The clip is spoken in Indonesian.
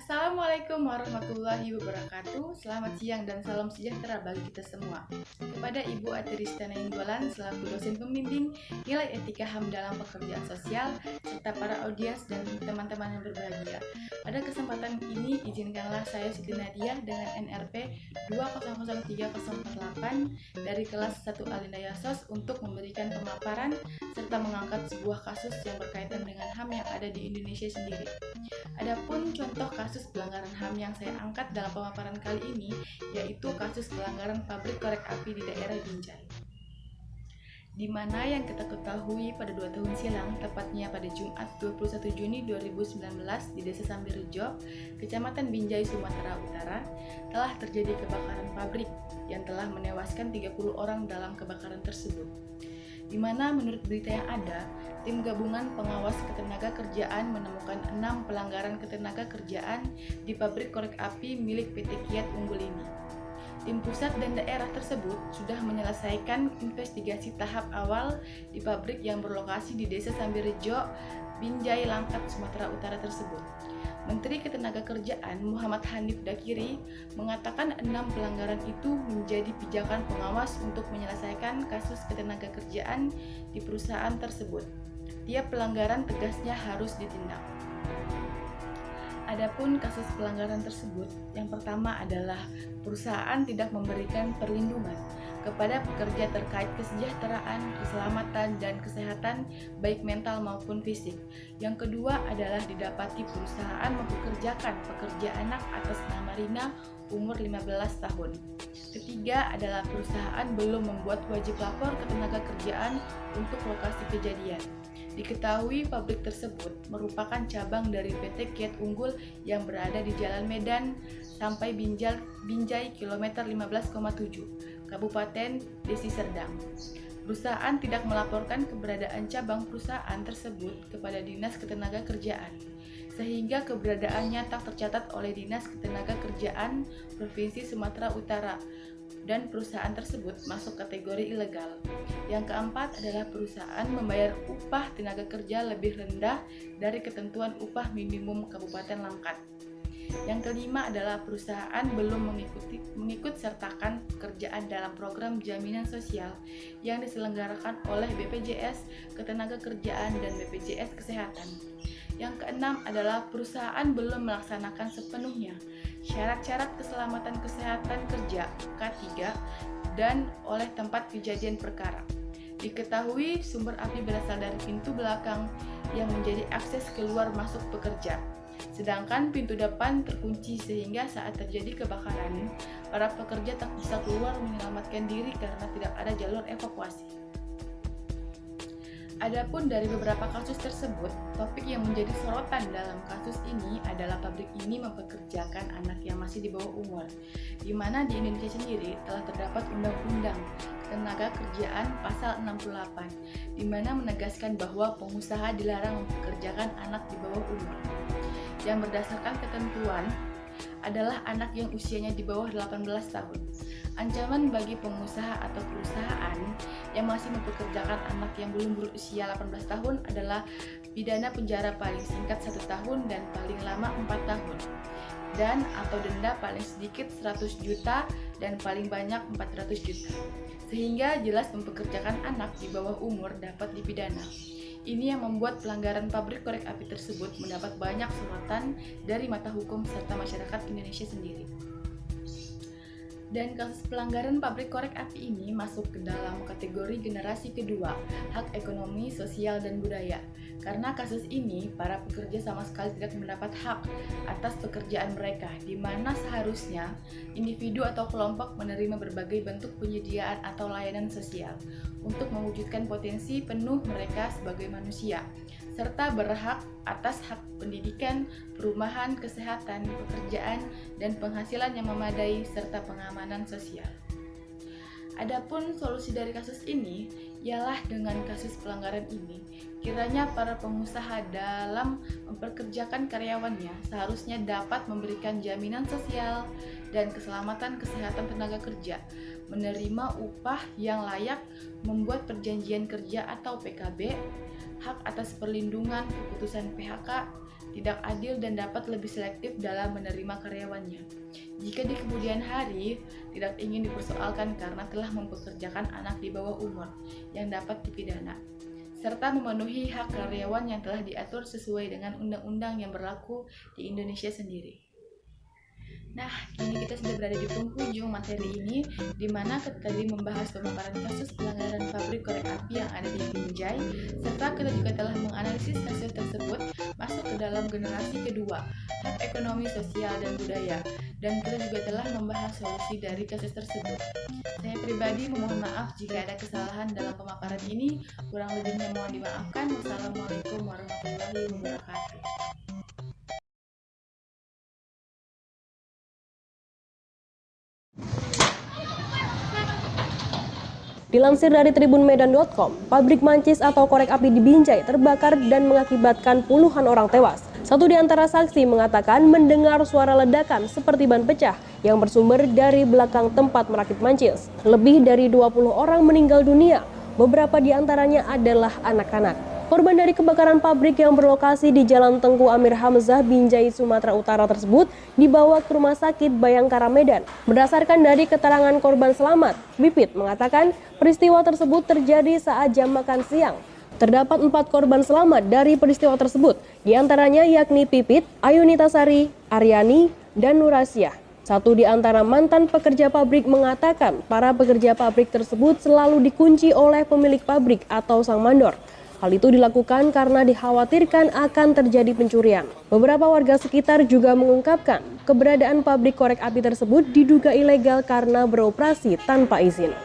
Assalamualaikum warahmatullahi wabarakatuh. Selamat siang dan salam sejahtera bagi kita semua. Kepada Ibu Atirista Nainggolan selaku dosen pembimbing nilai etika HAM dalam pekerjaan sosial, serta para audiens dan teman-teman yang berbahagia. Pada kesempatan ini, izinkanlah saya Siti Nadia dengan NRP 2003048 dari kelas 1 Alinda Yasos untuk memberikan pemaparan serta mengangkat sebuah kasus yang berkaitan dengan HAM yang ada di Indonesia sendiri. Adapun contoh kasus pelanggaran HAM yang saya angkat dalam pemaparan kali ini yaitu kasus pelanggaran pabrik korek api di daerah Binjai, di mana yang kita ketahui pada 2 tahun silam, tepatnya pada Jumat 21 Juni 2019 di Desa Sambirejo, Kecamatan Binjai, Sumatera Utara, telah terjadi kebakaran pabrik yang telah menewaskan 30 orang dalam kebakaran tersebut. Di mana menurut berita yang ada, tim gabungan pengawas ketenagakerjaan menemukan 6 pelanggaran ketenagakerjaan di pabrik korek api milik PT Kiat Unggul ini. Tim pusat dan daerah tersebut sudah menyelesaikan investigasi tahap awal di pabrik yang berlokasi di Desa Sambirejo, Binjai, Langkat, Sumatera Utara tersebut. Menteri Ketenagakerjaan Muhammad Hanif Dakiri mengatakan 6 pelanggaran itu menjadi pijakan pengawas untuk menyelesaikan kasus ketenagakerjaan di perusahaan tersebut. Tiap pelanggaran tegasnya harus ditindak. Adapun kasus pelanggaran tersebut, yang pertama adalah perusahaan tidak memberikan perlindungan kepada pekerja terkait kesejahteraan, keselamatan, dan kesehatan baik mental maupun fisik. Yang kedua adalah didapati perusahaan mempekerjakan pekerja anak atas nama Rina umur 15 tahun. Ketiga adalah perusahaan belum membuat wajib lapor ketenagakerjaan untuk lokasi kejadian. Diketahui pabrik tersebut merupakan cabang dari PT Kiat Unggul yang berada di Jalan Medan sampai Binjai kilometer 15,7, Kabupaten Desi Serdang. Perusahaan tidak melaporkan keberadaan cabang perusahaan tersebut kepada Dinas Ketenagakerjaan, sehingga keberadaannya tak tercatat oleh Dinas Ketenagakerjaan Provinsi Sumatera Utara, dan perusahaan tersebut masuk kategori ilegal. Yang keempat adalah perusahaan membayar upah tenaga kerja lebih rendah dari ketentuan upah minimum Kabupaten Langkat. Yang kelima adalah perusahaan belum mengikut sertakan pekerjaan dalam program jaminan sosial yang diselenggarakan oleh BPJS Ketenagakerjaan dan BPJS Kesehatan. Yang keenam adalah perusahaan belum melaksanakan sepenuhnya syarat-syarat keselamatan kesehatan kerja K3 dan oleh tempat kejadian perkara. Diketahui sumber api berasal dari pintu belakang yang menjadi akses keluar masuk pekerja, sedangkan pintu depan terkunci sehingga saat terjadi kebakaran, para pekerja tak bisa keluar menyelamatkan diri karena tidak ada jalur evakuasi. Adapun dari beberapa kasus tersebut, topik yang menjadi sorotan dalam kasus ini adalah pabrik ini mempekerjakan anak yang masih di bawah umur, di mana di Indonesia sendiri telah terdapat Undang-Undang Ketenagakerjaan Pasal 68, di mana menegaskan bahwa pengusaha dilarang mempekerjakan anak di bawah umur. Yang berdasarkan ketentuan adalah anak yang usianya di bawah 18 tahun. Ancaman bagi pengusaha atau perusahaan yang masih mempekerjakan anak yang belum berusia 18 tahun adalah pidana penjara paling singkat 1 tahun dan paling lama 4 tahun, dan atau denda paling sedikit 100 juta dan paling banyak 400 juta, sehingga jelas mempekerjakan anak di bawah umur dapat dipidana. Ini yang membuat pelanggaran pabrik korek api tersebut mendapat banyak sorotan dari mata hukum serta masyarakat Indonesia sendiri. Dan kasus pelanggaran pabrik korek api ini masuk ke dalam kategori generasi kedua, hak ekonomi, sosial, dan budaya. Karena kasus ini, para pekerja sama sekali tidak mendapat hak atas pekerjaan mereka, di mana seharusnya individu atau kelompok menerima berbagai bentuk penyediaan atau layanan sosial untuk mewujudkan potensi penuh mereka sebagai manusia, serta berhak atas hak pendidikan, perumahan, kesehatan, pekerjaan, dan penghasilan yang memadai, serta pengamanan sosial. Adapun solusi dari kasus ini ialah dengan kasus pelanggaran ini, kiranya para pengusaha dalam memperkerjakan karyawannya seharusnya dapat memberikan jaminan sosial dan keselamatan kesehatan tenaga kerja, menerima upah yang layak, membuat perjanjian kerja atau PKB, hak atas perlindungan keputusan PHK, tidak adil dan dapat lebih selektif dalam menerima karyawannya. Jika di kemudian hari tidak ingin dipersoalkan karena telah mempekerjakan anak di bawah umur yang dapat dipidana, serta memenuhi hak karyawan yang telah diatur sesuai dengan undang-undang yang berlaku di Indonesia sendiri. Nah, kini kita sudah berada di penghujung materi ini, di mana kita tadi membahas pemaparan kasus pelanggaran pabrik korek api yang ada di Binjai, serta kita juga telah menganalisis kasus tersebut masuk ke dalam generasi kedua, hak ekonomi, sosial, dan budaya, dan kita juga telah membahas solusi dari kasus tersebut. Saya pribadi memohon maaf jika ada kesalahan dalam pemaparan ini, kurang lebihnya mohon dimaafkan. Wassalamualaikum warahmatullahi wabarakatuh. Dilansir dari tribunmedan.com, pabrik mancis atau korek api di Binjai terbakar dan mengakibatkan puluhan orang tewas. Satu di antara saksi mengatakan mendengar suara ledakan seperti ban pecah yang bersumber dari belakang tempat merakit mancis. Lebih dari 20 orang meninggal dunia, beberapa di antaranya adalah anak-anak. Korban dari kebakaran pabrik yang berlokasi di Jalan Tengku Amir Hamzah, Binjai, Sumatera Utara tersebut dibawa ke Rumah Sakit Bayangkara, Medan. Berdasarkan dari keterangan korban selamat, Bipit mengatakan peristiwa tersebut terjadi saat jam makan siang. Terdapat 4 korban selamat dari peristiwa tersebut, diantaranya yakni Pipit, Ayunita Sari, Aryani, dan Nurasya. Satu di antara mantan pekerja pabrik mengatakan para pekerja pabrik tersebut selalu dikunci oleh pemilik pabrik atau sang mandor. Hal itu dilakukan karena dikhawatirkan akan terjadi pencurian. Beberapa warga sekitar juga mengungkapkan keberadaan pabrik korek api tersebut diduga ilegal karena beroperasi tanpa izin.